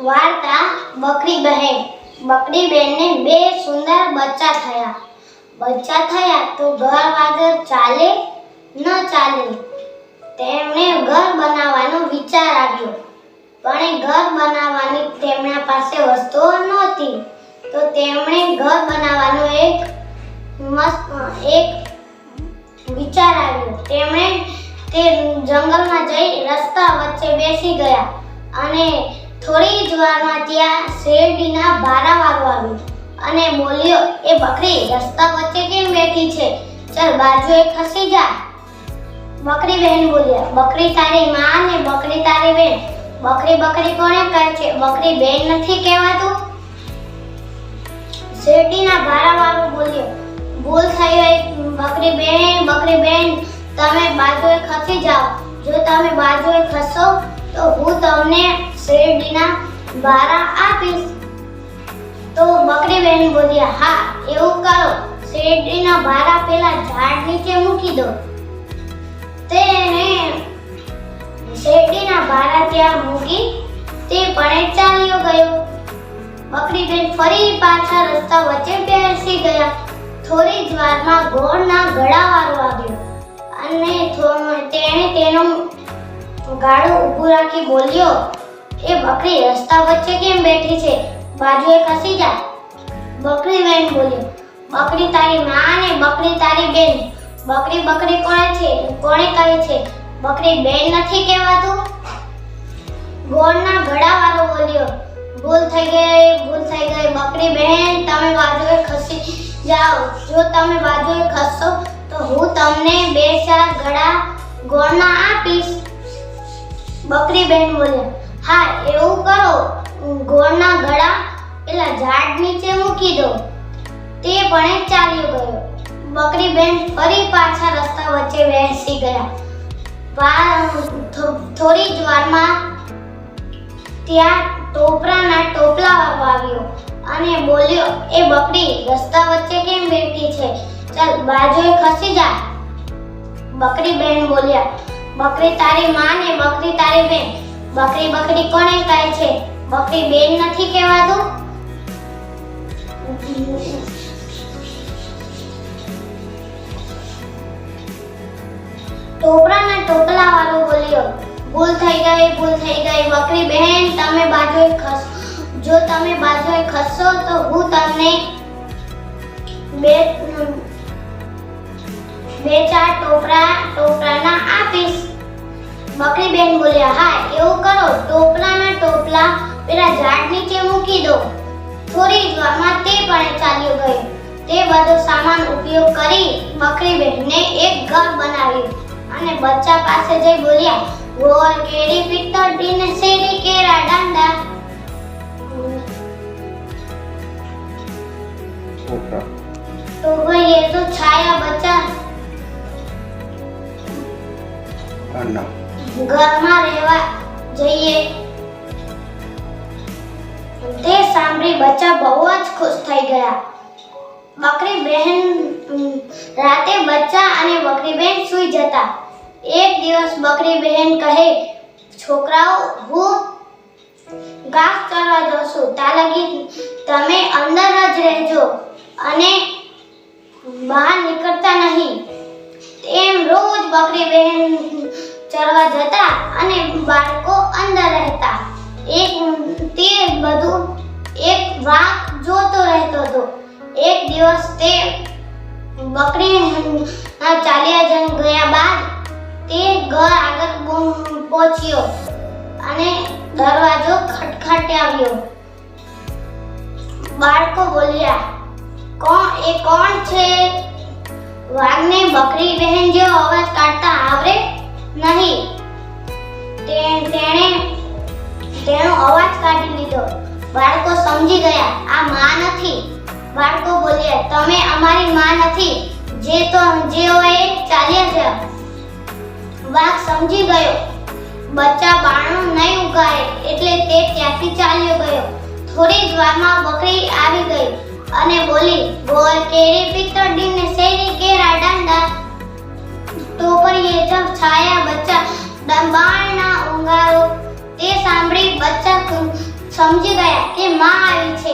વાર્તા બકરી બહેન. બકરી બહેનને બે સુંદર બચ્ચા થયા તો ઘર વગર ચાલે ન ચાલે. તેમણે ઘર બનાવવાનો વિચાર આવ્યો, પણ એ ઘર બનાવવાની તેમના પાસે વસ્તુઓ નહોતી. તો તેમણે ઘર બનાવવાનો એક વિચાર આવ્યો. તેમણે તે જંગલમાં જઈ રસ્તા વચ્ચે બેસી ગયા અને થોડી જ વારમાં ત્યાં શેરડીના ભારાવાળો આવ્યો અને બોલ્યો, એ બકરી રસ્તા વચ્ચે કેમ બેઠી છે? ચાલ બાજુએ ખસી જા. બકરી બહેન બોલ્યા, બકરી તારી માં ને બકરી તારી બેન. બકરી બકરી કોને કહે છે? બકરી બેન નથી કહેવાતું? શેરડીના ભારાવાળો બોલ્યો, ભૂલ થઈ ગઈ બકરી બેન, તમે બાજુએ ખસી જાઓ. જો તમે બાજુએ ખસો તો હું તમને શેરડીના ભારા આપીશ. તો બકરી બહેન બોલ્યા, હા એવું કરો. શેરડીના ભારા પેલા ઝાડ નીચે મૂકી દો. તેને શેરડીના ભારા ત્યાં મૂકી તે પણ ચાલ્યો ગયો. બકરી બેન ફરી પાછા રસ્તા વચ્ચે બેસી ગયા. થોડી જ વારમાં ઘોડના ગળાવાળો આવ્યો અને તેણે તેનું ગાડું ઊભું રાખી બોલ્યો, એ બકરી રસ્તા વચ્ચે કેમ બેઠી છે? બાજુએ ખસી જા. બકરી બહેન બોલ્યો, બકરી તારી માં ને બકરી તારી બેન. બકરી બકરી કોને કહે છે? બકરી બેન નથી કહેવાતું? ઘોડના ગળાવાળો બોલ્યો, ભૂલ થઈ ગઈ. બકરી બહેન, તમે બાજુએ ખસી જાઓ. જો તમે બાજુએ ખસશો તો હું તમને 2-4 ગળા ઘોડના આપીશ. બકરી બહેન બોલ્યા, હા એવું કરો. ઘોડના ગળા પેલા ઝાડ નીચે મૂકી દો. તે પણ ચાલ્યો ગયો. બકરી બહેન ફરી પાછા રસ્તા વચ્ચે બેસી ગયા. થોડી જ વારમાં ત્યાં ટોપરાના ટોપલાવાળો આવ્યો અને બોલ્યો, એ બકરી રસ્તા વચ્ચે કેમ બેઠી છે? ચાલ બાજુએ ખસી જા. બકરી બહેન બોલ્યા, બકરી તારી માં ને બકરી તારી બેન. બકરી બકરી કોને કહે છે? બકરી બેન નથી કહેવાતું? ટોપરાના ટોપલાવાળો બોલ્યો, ભૂલ થઈ ગઈ. બકરી બહેન, તમે બાજુએ ખસો. જો તમે બાજુએ ખસશો તો હું તમને 2-4 ટોપરાના આપીશ. બકરી બહેન બોલ્યા, હા એવું કરો. ટોપરાના ટોપલા પેલા ઝાડ નીચે મૂકી દો. થોડી જ વારમાં તે પણ ચાલ્યો ગયો. તે બધો સામાન ઉપયોગ કરી બકરી બહેનને એક ઘર બનાવ્યું અને બચ્ચા પાસે જઈ બોલ્યા, ગોળ કેરી પિત્તળ ડીને શેરી કેરા ડાંડા. तो भाई ये तो छाया बच्चा ઘરમાં રહેવા જઈએ. તે સાંભળી બચ્ચા બહુ જ ખુશ થઈ ગયા. બકરી બહેન રાતે બચ્ચા અને બકરી બહેન સૂઈ જતા. એક દિવસ બકરી બહેન કહે, છોકરાઓ, હું ઘાસ ચરવા જાઉં છું. ત્યાં લગી તમે અંદર જ રહેજો અને બહાર નીકળતા નહીં. એમ રોજ બકરી બહેન ચરવા જતા અને બાળકો અંદર રહેતા. એક વાઘ જોતો રહેતો હતો. એક દિવસ તે બકરી ચાલ્યા ગયા બાદ તે ઘર આગળ પહોંચ્યો અને દરવાજો ખટખટાવ્યો. બાળકો બોલ્યા, કોણ છે? વાઘને બકરી બહેન જેવો અવાજ કાઢતા આવડે નહીં. તેણે તેનો અવાજ કાઢી લીધો. બાળકો સમજી ગયા, આ માં નથી. બાળકો બોલ્યા, તમે અમારી માં નથી. જેઓએ ચાલ્યા ગયા. વાઘ સમજી ગયો, બચ્ચા બાણું નહીં ઉગાડે એટલે તે ત્યાંથી ચાલ્યો ગયો. થોડી જ વારમાં બકરી આવી ગઈ અને બોલી, ગોળ કેરી પિત્તળ ડીને શેરી કેરા ડાંડા. ટોપરીએ જબ છાયા બચ્ચા દંબાણના ઉંગારો. તે સાંભળી બચ્ચા સમજી ગયા કે માં આવી છે.